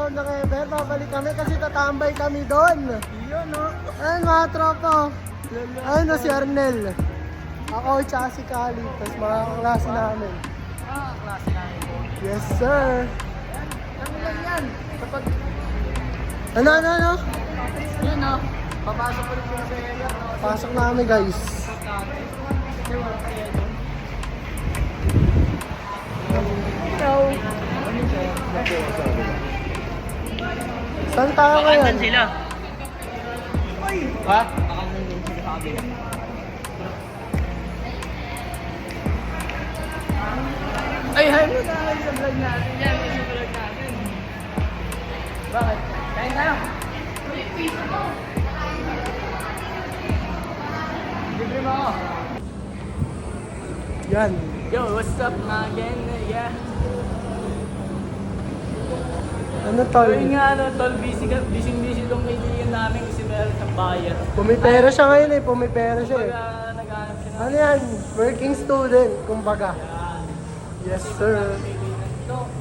round ng ever, babalik kami kasi tatambay kami doon. Yun, no? Ayun mga tropa. Ayun na si Arnel. Ako tsaka si Kali, tapos mga klase namin. Klase namin po. Yes sir. Kami lang yan. Kapag, Ano? yun, no? Papasok ulit yung sa area. Pasok na kami guys. Kasi wala kaya doon. Saan tayo ngayon? sila. Ha? Pakandan din sila sa kabila. Ay, hi mo na sa vlog natin. Yan, sa vlog natin. Bakit? Kain tayo. Libre mo ako. Yan. Yo, what's up again? Yeah. Ano tol? Ayun nga, tol, busy itong kaibigan namin kasi meron siyang bayad. Pumipera siya ngayon eh, pumipera siya eh. Pag naghanap siya Ano yan? Working student, kumbaga. Yes sir.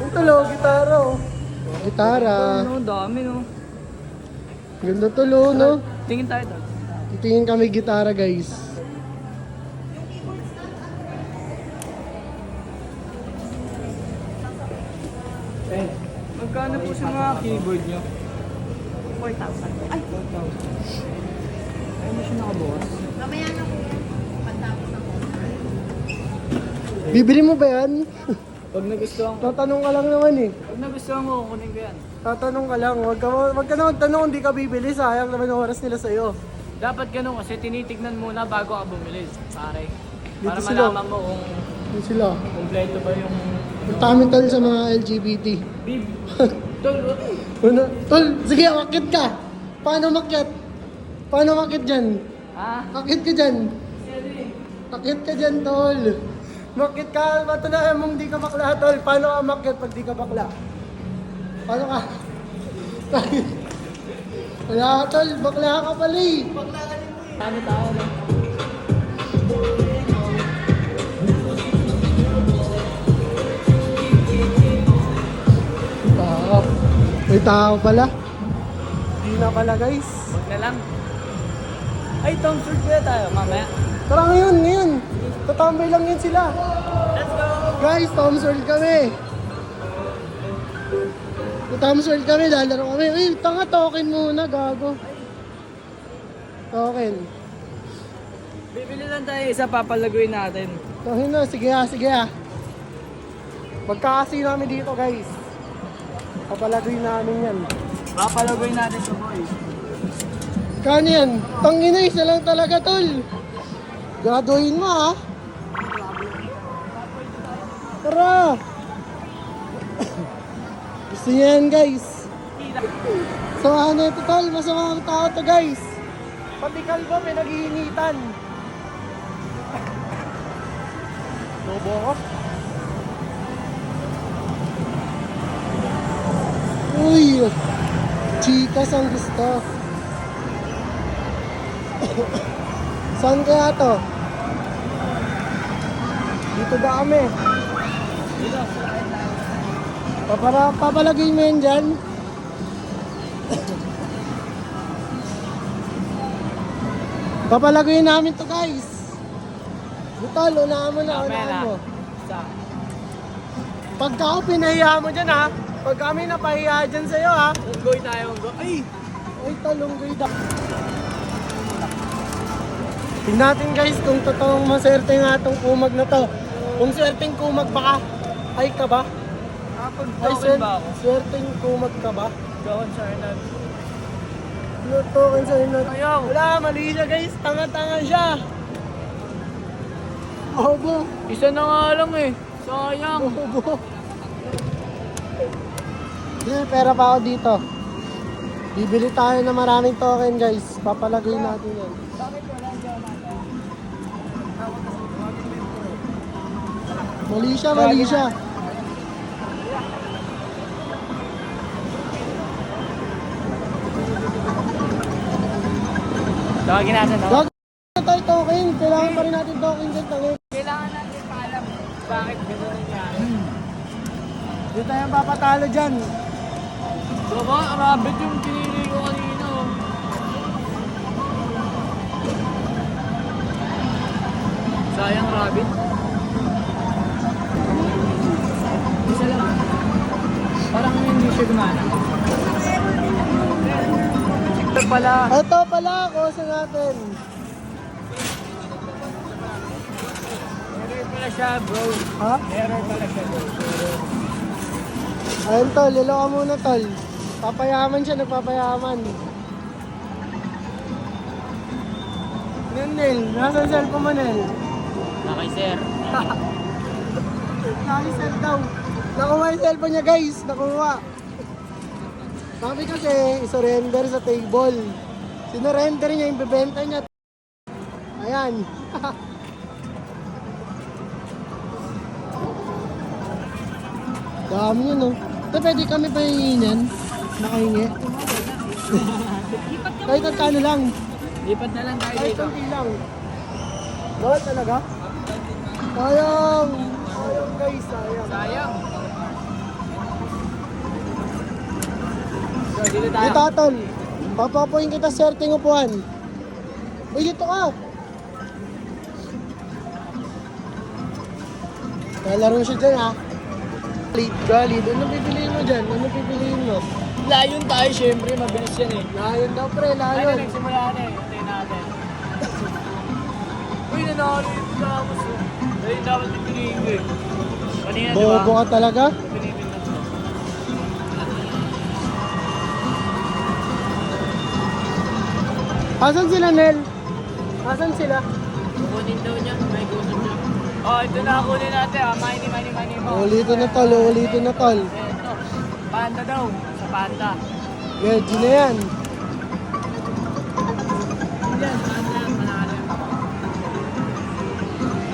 Yung tulo, gitara oh. Gitara. No, dami no. Ganda tulo no? Tingin tayo tol. Titingin kami gitara guys. Eh, magkano po sa mga keyboard nyo? 4,000. Ay, 4,000. Ay, mo siya nakabukas. Mamaya na kuya. Pagtapos ako. Bibili mo ba yan? Pag nagustuhan ko, Tatanong ka lang naman eh. pag nagustuhan ko, kukunin ko yan. Tatanong ka lang. Wag ka na magtanong kung di ka bibili. Sayang naman ang oras nila sa'yo. Dapat ganun kasi tinitignan muna bago ka bumili, pare. Para Dito sila. malaman mo kung Yun sila. kompleto ba yung Tamin tol sa mga LGBT. bib. Tol, Ano? Tol, sige, akit ka. Paano makyat? Paano makyat dyan? ha? Akit ka dyan. Akit ka dyan, tol. Makyat ka. Matunayan mong di ka bakla, tol. Paano ka makyat pag di ka bakla? Paano ka? Wala ka, tol. Bakla ka pala eh. Ano tao na? Tao. May tao pala. Di na pala, guys. Huwag na lang. Ay, Tom Sawyer kaya tayo mamaya. Tara ngayon. Tatambay lang yan sila. Let's go! Guys, Tom Sawyer kami. Tom Sawyer kami, lalaro kami. Uy, tanga, token muna, gago. Token. Bibili lang tayo isa, papalaguin natin. Token na, sige ah. Magkakasi namin dito, guys. Papalagoy namin yan. Papalaguin natin ito, boys. Kano yan? Tangina, isa lang talaga, tol. Graduhin mo, ha? Tara! Gusto niya yan, guys. So, ano ito, tol? Masamang tao to, guys. Pati kalbo, pinag-iinitan. Lobo ko. Uy! Chikas ang gusto. Saan kaya to? Dito ba kami? Dito. Papalagay mo yan dyan? Papalagay namin to, guys. Butol, unahan mo na, unahan mo. Isa. Pagka ako pinahiya mo dyan, ha? Pag kami napahiya dyan sa'yo, ha? Unggoy tayo, unggoy. Ay! Ay, talonggoy da. Tingnan natin, guys, kung totoong maswerte nga itong kumag na to. Kung swerteng kumag ba ka? Ay ka ba? Kapag Ay, token ba ako? swerteng kumag ka ba? Token sa Arnold. No token sa inyo. Ayaw! Wala, mali siya, guys. Tanga-tanga siya. Bobo. Isa na nga lang eh. Sayang. Bobo. Hindi, pera pa ako dito. Bibili tayo ng maraming token, guys. Papalagay natin yan. Mali siya. Tawagin natin, no? Wag na tayo token. Kailangan pa rin natin token dyan. Tangin. Kailangan natin paalam bakit gano'n nangyari. Hindi tayo papatalo dyan. Baba, rabbit yung pinili ko kanina. Oh. Sayang rabbit. Isa lang. Parang hindi siya gumana. Ito pala. Ito pala, kusa natin. Error pala siya, bro. Ha? Error pala siya, bro. Ayun tol, lilo ka muna tol. Papayaman siya, nagpapayaman. Nel, nasa cellphone mo Nel? Okay, sir. Nakisel daw. Nakuha yung cellphone niya guys, nakuha. Sabi kasi, isurrender sa table. Sinurrender niya, yung bebenta niya. Ayan. Dami yun, no? Ito, pwede kami pahingin yan. Nakahingi. Kahit magkano lang. Lipat na lang tayo Kahit dito. konti lang. Bawal talaga? Sayang. Sayang guys, sayang. Sayang. So, dito tayo. Dito tol. Papapuin kita sa certing upuan. Uy, dito ka. Laro siya dyan ha. Galid. Ano pipiliin mo dyan? Ano pipiliin mo? Layon tayo, syempre. Mabilis yan eh. Layon daw pre, Ano, layon. nagsimula na eh. Hintayin natin. Uy, nanalo yung Damos. Ayun, dapat pipiliin ko eh. Kanina, di ba? Bobo ka talaga? Pinipin na to. Asan sila Nel? Asan sila? Kukunin daw niya. May gusto niya. Oh, ito na kunin natin ah. Money mo. Ulitin na tol, ulitin na tol. Eh, ito. Panda daw. Sa panda. Medyo na yan. Yan, panda. Manalo.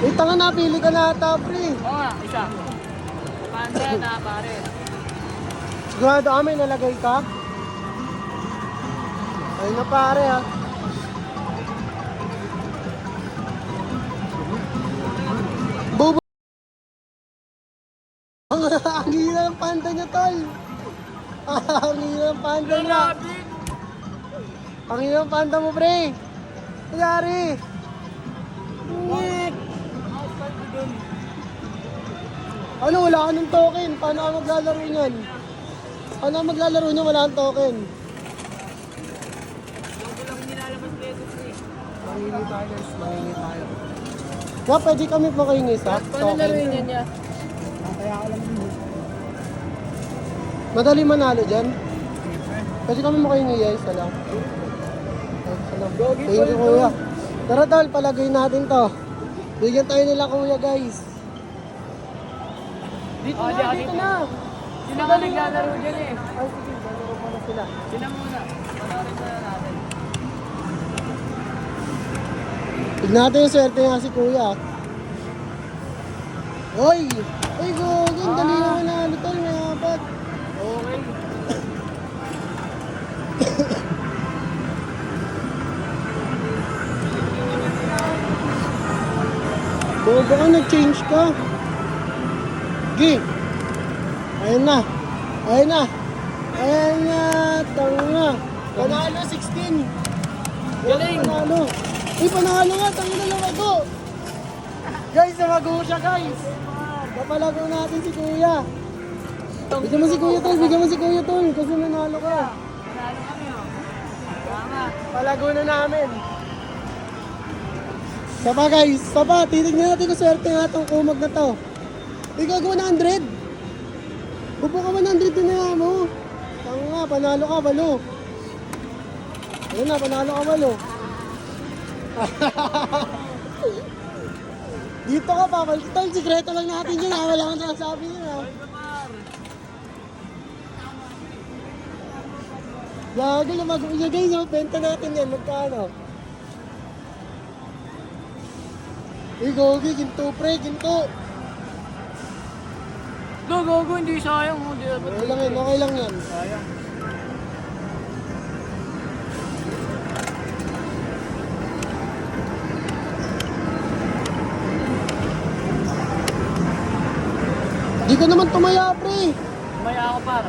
Eh, tanga napili ka na ata pre. Oo nga, isa. Sa panda na pare. Sigurado kami nalagay ka? Ay na pare ha. Bobo. Ang hina ng panda niya tol. Ang hina ng panda niya. Ang hina ng panda mo pre. Nangyari. Ngik. Ano wala ka ng token? Paano ka maglalaro niyan? Paano ka maglalaro niyan? Wala kang token. Mangingi tayo guys, mangingi tayo. Kaya pwede kami makingis ha? Paano laruin yan niya? Kaya ka lang yun. Madali manalo dyan. Pwede kami makahingi guys, salam. Salam. Thank you kuya. Tara tol, palagay natin to. Bigyan tayo nila kuya guys. Dito Oh, na, dito na. Sino ka naglalaro dyan eh? Ay, sige, lalaro muna sila. Sila muna. Panarin na natin. Tignan natin yung swerte nga si kuya. Oy! Oy, gugin, dali na manalo tol, may apat. Okay. Bobo ka, nag-change ka. Gi! Ayun na. Ayun na. Ayun na. Tanga. Panalo 16. Galing. Panalo. Uy, panalo nga. Tanga na lumago. Guys, lumago siya guys. Kapalago natin si kuya. Bigyan mo si kuya tol. Bigyan mo si kuya tol. Kasi nanalo ka. Panalo kami oh. Tama. Palago na namin. Sapa guys. Sapa. Titignan natin kung swerte nga itong kumag na to. Ikaw 100. Bubo ka 100 din na mo. Tanga nga, panalo ka, balo. Ayun na, panalo ka, balo. Dito ka pa, tol, sikreto lang natin yun ha. Wala kang nasasabi yun ha. Gago, lumago siya guys, oh. Benta natin yan, magkano? Gogi, ginto pre, ginto. Go, hindi sayang mo. Okay lang yan, okay lang yan. Sayang. Di ka naman tumaya pre. Maya ako para.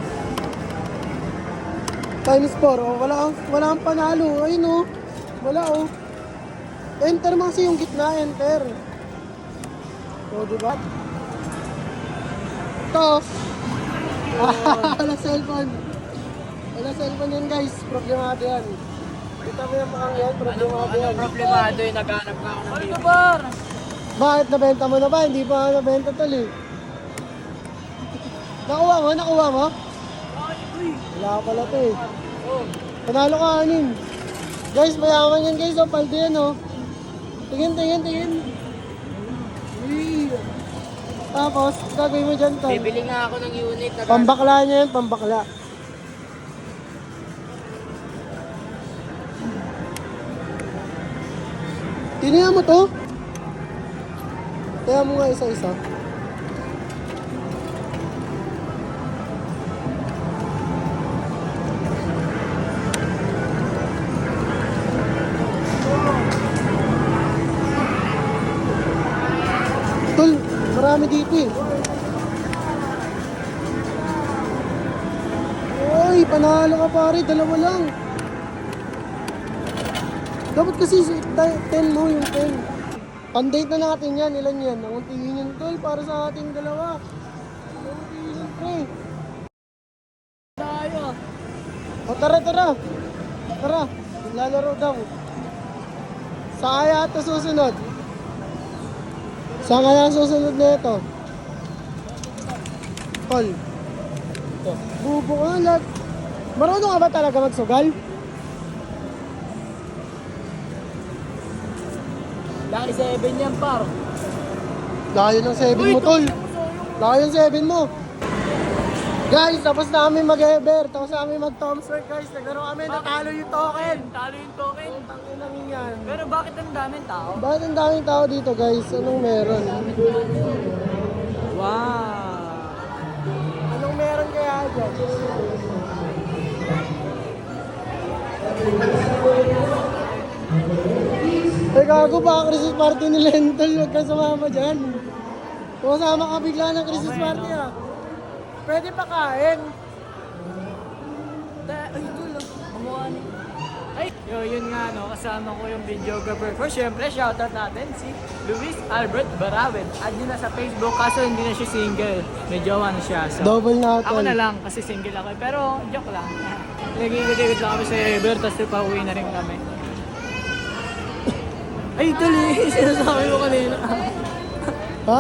Times 4. Oh, wala kang panalo. Ayun oh. Wala oh. Enter mo kasi yung gitna. Enter. O, diba? Ito. Wala cellphone. Wala cellphone yan guys. Problemado yan. Kita mo yung makang yan. Problemado yan. Problemado yung naghanap ka ako ng video. Bar! Bakit nabenta mo na ba? Hindi pa nabenta tol eh. Nakuha mo? Nakuha mo? Wala pala to eh. Panalo ka anin. Guys, mayaman yan guys. Oh, paldo yan oh. Tingin. Uy. Tapos, gagawin mo dyan tol. Bibili nga ako ng unit na Pambakla niya yan, pambakla. Tinihan mo to? Kaya mo nga isa-isa. Tol, marami dito eh. Uy, panalo ka pare, dalawa lang. Dapat kasi 10 mo yung 10. Pandate na natin yan, ilan yan? Nanguntiin yan tol para sa ating dalawa. Nanguntiin yan pre. tayo. O tara. Tara, lalaro daw. Saan kaya ito susunod? Saan kaya susunod na ito? Tol. Bubo ka lang. Marunong ka ba talaga magsugal? Dahil 7 yan, par. Layo ng 7 mo, tol. Layo ng 7 mo. Guys, tapos na kami mag-ever. Tapos na kami mag-Tomsworth, guys. Naglaro kami, natalo yung token. Talo yung token. Tangin lang yan. Pero bakit ang daming tao? Bakit ang daming tao dito, guys? Anong meron? Wow. Anong meron kaya dyan? Ay, gago ba? Christmas party ni Lentol. Huwag kang sumama dyan. Kung kasama ka bigla ng Christmas party, ah. Pwede pa kain. Ay, tulo. Kamukha ni... Ay, yun nga, no, kasama ko yung videographer ko. Siyempre, shoutout natin si Luis Albert Barawet. Add nyo na sa Facebook, kaso hindi na siya single. May jowa na siya. So, Double natin. ako na lang, kasi single ako. Pero, joke lang. Nag-iikot-ikot lang kami sa river, tapos pauwi na rin kami. Ay, tuloy. Sinasabi mo kanina. Ha?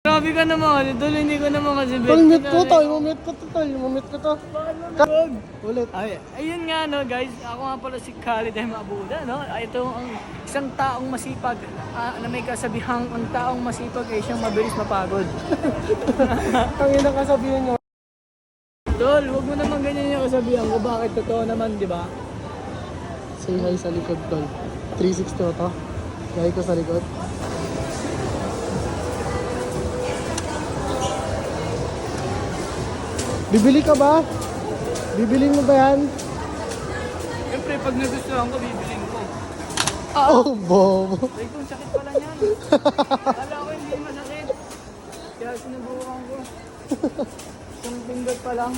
Grabe ka naman. Idol, hindi ko naman kasi Tol, meet ko to. Mumit ko to, tol. Mumit ko to. Ulit. Ay, ayun nga no guys, ako nga pala si Khalid M. Abuda, no? Ito ang isang taong masipag na may kasabihang ang taong masipag ay siyang mabilis mapagod. Ang inang kasabihan nyo. Tol, wag mo naman ganyan yung kasabihan ko. Bakit totoo naman, di ba? Say hi sa likod, tol. 360 to. Hi ko sa likod. Bibili ka ba? Bibili mo ba yan? Siyempre, pag nagustuhan ko, bibilin ko. Oh, bobo. Ay, kung sakit pala niyan. Kala ko hindi masakit. Kaya sinubukan ko. Isang pindot pa lang.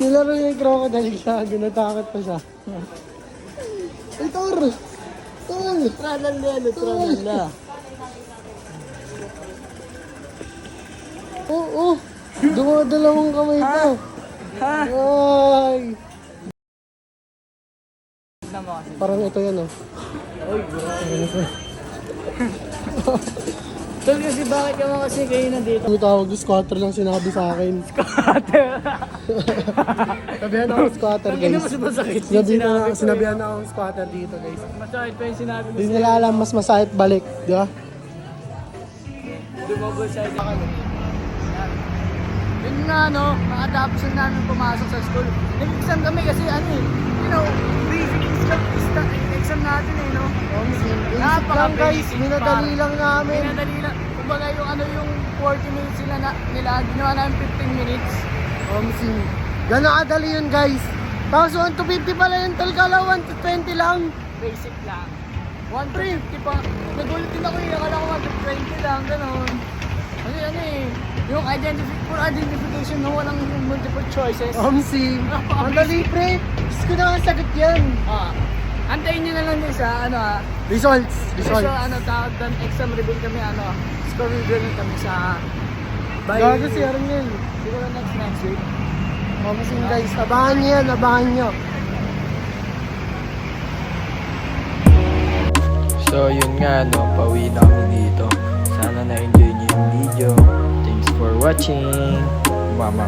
Nilaro niya yung crocodile siya. Ginatakot pa siya. Ay, Tor! Tor! Tralala. Oo. Dumadalawang kamay ko. Ha? Ay! Tignan mo kasi. Parang ito yan, oh. Uy, grabe. Tol, kasi bakit ka mo kasi kayo nandito? Ang tawag yung squatter lang sinabi sa akin. Squatter. Sabihan ako squatter, Ang ina guys. mas masakit yung sinabi ko. Sinabihan ako squatter dito, guys. Masakit pa yung sinabi ko. Hindi nila alam, mas masakit balik, di ba? Dumabol sa akin. Yun nga no, makatapos na namin pumasok sa school. Nag-exam kami kasi ano eh, you know, basic exam natin eh no. Isip lang, guys. Minadali lang namin. Minadali lang. Kumbaga yung ano yung 40 minutes nila, ginawa namin 15 minutes. Gano'n kadali yun, guys. Tapos 1 to 50 pala yung talkala, 1 to 20 lang. Basic lang. 150 pa. Nagulat din ako eh, akala ko 120 lang, gano'n. Kasi ano eh, Yung for identification na walang multiple choices. Omsi. Madali, pre. Gusto ko na ang sagot yan. Antayin nyo na lang din sa Results. So tawag doon, exam reveal kami, score reveal kami sa Gago si Aaron yan. siguro next week. Omsi guys. Abangan nyo yan, abangan nyo. So yun nga no, pauwi na kami dito. Sana na-enjoy niyo yung video. Thanks for watching. Mama.